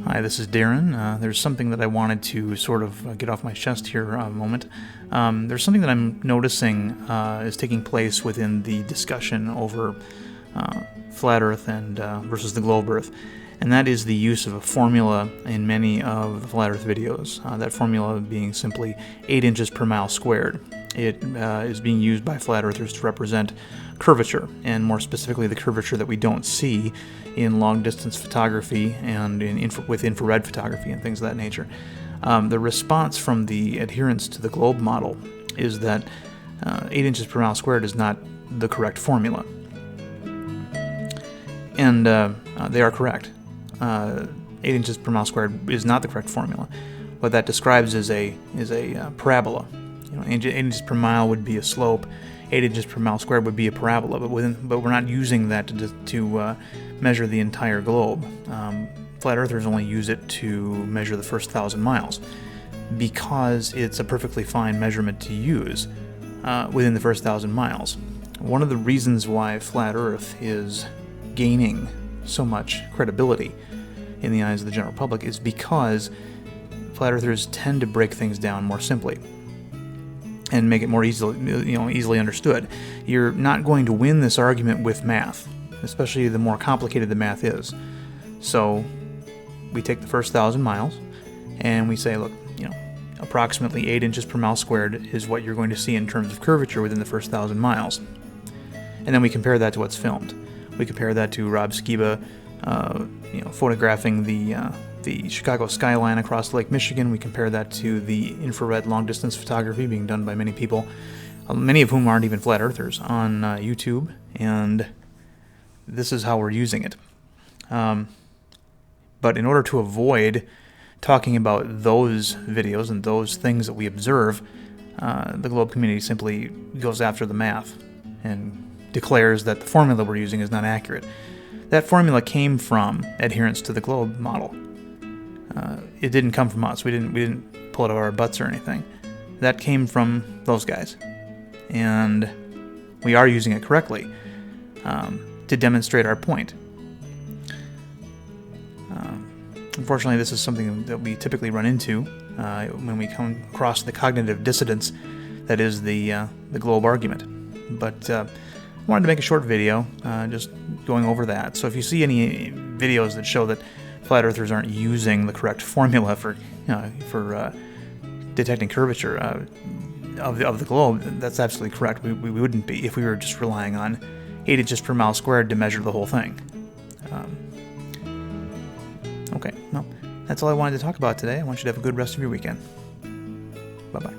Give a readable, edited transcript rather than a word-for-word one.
Hi, this is Darren. There's something that I wanted to sort of get off my chest here a moment. There's something that I'm noticing is taking place within the discussion over flat Earth and versus the globe Earth, and that is the use of a formula in many of the flat Earth videos. That formula being simply 8 inches per mile squared. It is being used by flat earthers to represent curvature, and more specifically the curvature that we don't see in long-distance photography and with infrared photography and things of that nature. The response from the adherents to the globe model is that 8 inches per mile squared is not the correct formula. And they are correct. 8 inches per mile squared is not the correct formula. What that describes is a parabola. 8 inches per mile would be a slope. 8 inches per mile squared would be a parabola, but we're not using that to measure the entire globe. Flat earthers only use it to measure the first 1,000 miles because it's a perfectly fine measurement to use within the first 1,000 miles. One of the reasons why flat Earth is gaining so much credibility in the eyes of the general public is because flat earthers tend to break things down more simply and make it more easily understood. You're not going to win this argument with math, especially the more complicated the math is. So we take the first 1,000 miles and we say, look, approximately 8 inches per mile squared is what you're going to see in terms of curvature within the first 1,000 miles. And then we compare that to what's filmed. We compare that to Rob Skiba, photographing the Chicago skyline across Lake Michigan. We compare that to the infrared long-distance photography being done by many people, many of whom aren't even flat earthers, on YouTube, and this is how we're using it. But in order to avoid talking about those videos and those things that we observe, the globe community simply goes after the math and declares that the formula we're using is not accurate. That formula came from adherence to the globe model. It didn't come from us. We didn't pull it out of our butts or anything. That came from those guys, and we are using it correctly to demonstrate our point. Unfortunately, this is something that we typically run into when we come across the cognitive dissonance that is the globe argument. But I wanted to make a short video just going over that. So if you see any videos that show that flat earthers aren't using the correct formula for detecting curvature of the globe, that's absolutely correct. We wouldn't be if we were just relying on 8 inches per mile squared to measure the whole thing. Okay, well, that's all I wanted to talk about today. I want you to have a good rest of your weekend. Bye-bye.